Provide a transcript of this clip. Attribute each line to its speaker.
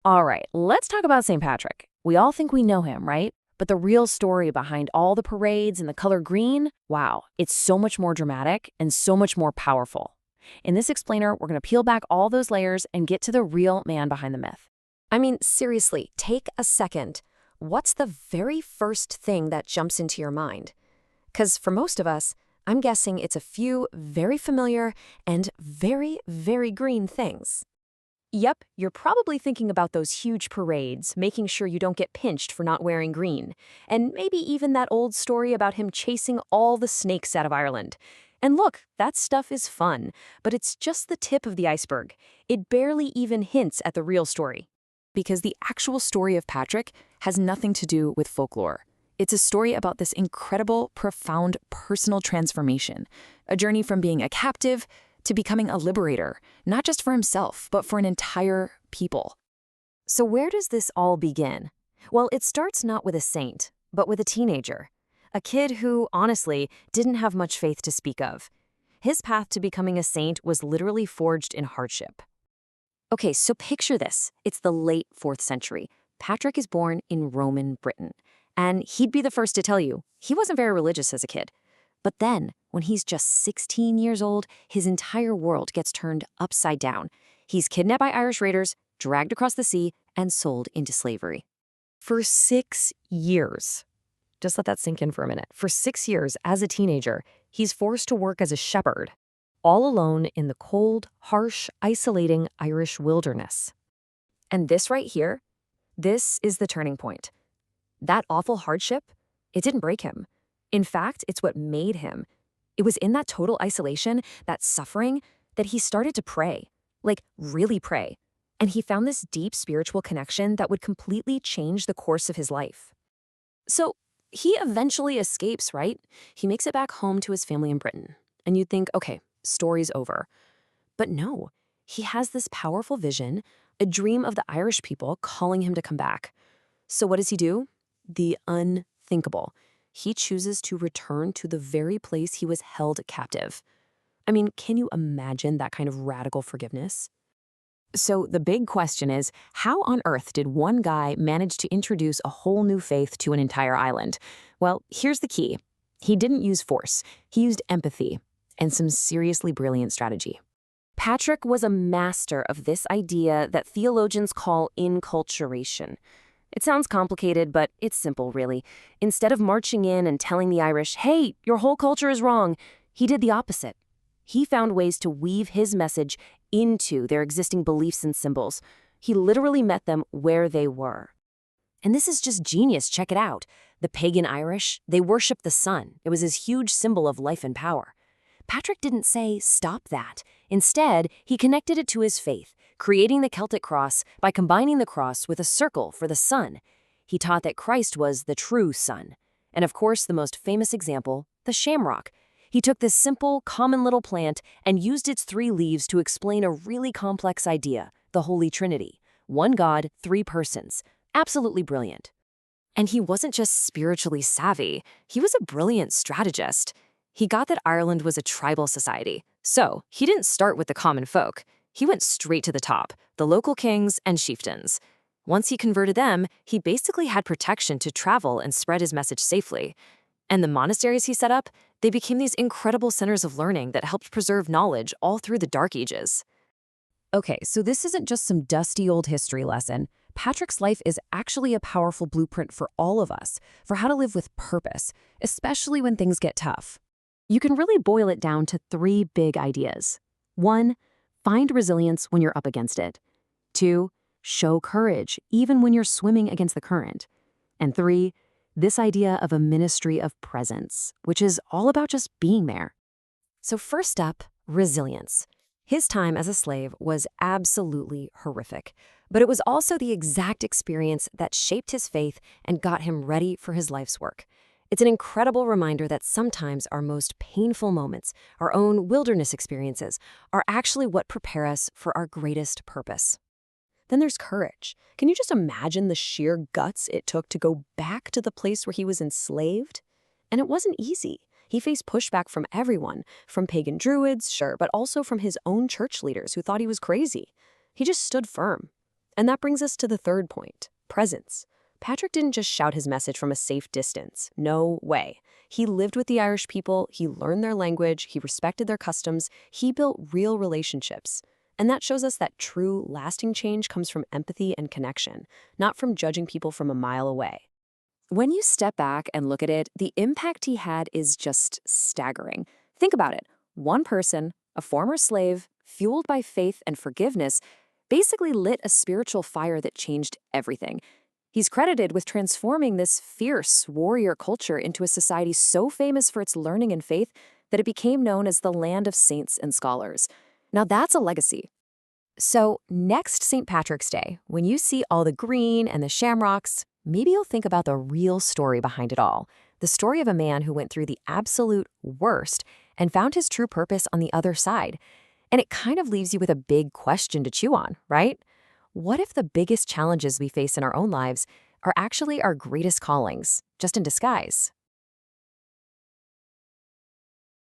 Speaker 1: All right, let's talk about St. Patrick. We all think we know him, right? But the real story behind all the parades and the color green, wow, it's so much more dramatic and so much more powerful. In this explainer, we're going to peel back all those layers and get to the real man behind the myth.
Speaker 2: I mean, seriously, take a second. What's the very first thing that jumps into your mind? Because for most of us, I'm guessing it's a few very familiar and very, very green things. Yep, you're probably thinking about those huge parades, making sure you don't get pinched for not wearing green, and maybe even that old story about him chasing all the snakes out of Ireland. And look, that stuff is fun, but it's just the tip of the iceberg. It barely even hints at the real story.
Speaker 1: Because the actual story of Patrick has nothing to do with folklore. It's a story about this incredible, profound personal transformation, a journey from being a captive to becoming a liberator, not just for himself, but for an entire people.
Speaker 2: So where does this all begin? Well, it starts not with a saint, but with a teenager. A kid who, honestly, didn't have much faith to speak of. His path to becoming a saint was literally forged in hardship. Okay, so picture this. It's the late 4th century. Patrick is born in Roman Britain. And he'd be the first to tell you, he wasn't very religious as a kid. But then, when he's just 16 years old, his entire world gets turned upside down. He's kidnapped by Irish raiders, dragged across the sea, and sold into slavery. For 6 years. Just let that sink in for a minute. For 6 years, as a teenager, he's forced to work as a shepherd, all alone in the cold, harsh, isolating Irish wilderness. And this right here, this is the turning point. That awful hardship, it didn't break him. In fact, it's what made him. It was in that total isolation, that suffering, that he started to pray. Like, really pray. And he found this deep spiritual connection that would completely change the course of his life. So, he eventually escapes, right? He makes it back home to his family in Britain. And you'd think, okay, story's over. But no, he has this powerful vision, a dream of the Irish people calling him to come back. So what does he do? The unthinkable. He chooses to return to the very place he was held captive. I mean, can you imagine that kind of radical forgiveness?
Speaker 1: So the big question is, how on earth did one guy manage to introduce a whole new faith to an entire island? Well, here's the key. He didn't use force. He used empathy and some seriously brilliant strategy.
Speaker 2: Patrick was a master of this idea that theologians call inculturation. It sounds complicated, but it's simple, really. Instead of marching in and telling the Irish, hey, your whole culture is wrong, he did the opposite. He found ways to weave his message into their existing beliefs and symbols. He literally met them where they were. And this is just genius, check it out. The pagan Irish, they worshiped the sun. It was his huge symbol of life and power. Patrick didn't say, stop that. Instead, he connected it to his faith, creating the Celtic cross by combining the cross with a circle for the sun. He taught that Christ was the true sun. And of course, the most famous example, the shamrock. He took this simple, common little plant and used its 3 leaves to explain a really complex idea, the Holy Trinity. 1 God, 3 persons. Absolutely brilliant. And he wasn't just spiritually savvy, he was a brilliant strategist. He got that Ireland was a tribal society, so he didn't start with the common folk. He went straight to the top, the local kings and chieftains. Once he converted them, he basically had protection to travel and spread his message safely. And the monasteries he set up, they became these incredible centers of learning that helped preserve knowledge all through the Dark Ages.
Speaker 1: Okay, so this isn't just some dusty old history lesson. Patrick's life is actually a powerful blueprint for all of us, for how to live with purpose, especially when things get tough. You can really boil it down to 3 big ideas. 1, find resilience when you're up against it. 2, show courage even when you're swimming against the current. And 3, this idea of a ministry of presence, which is all about just being there.
Speaker 2: So first up, resilience. His time as a slave was absolutely horrific, but it was also the exact experience that shaped his faith and got him ready for his life's work. It's an incredible reminder that sometimes our most painful moments, our own wilderness experiences, are actually what prepare us for our greatest purpose. Then there's courage. Can you just imagine the sheer guts it took to go back to the place where he was enslaved? And it wasn't easy. He faced pushback from everyone, from pagan druids, sure, but also from his own church leaders who thought he was crazy. He just stood firm. And that brings us to the third point, presence. Patrick didn't just shout his message from a safe distance. No way. He lived with the Irish people, he learned their language, he respected their customs, he built real relationships. And that shows us that true, lasting change comes from empathy and connection, not from judging people from a mile away.
Speaker 1: When you step back and look at it, the impact he had is just staggering. Think about it. One person, a former slave, fueled by faith and forgiveness, basically lit a spiritual fire that changed everything. He's credited with transforming this fierce warrior culture into a society so famous for its learning and faith that it became known as the land of saints and scholars. Now that's a legacy. So next St. Patrick's Day, when you see all the green and the shamrocks, maybe you'll think about the real story behind it all. The story of a man who went through the absolute worst and found his true purpose on the other side. And it kind of leaves you with a big question to chew on, right? What if the biggest challenges we face in our own lives are actually our greatest callings, just in disguise?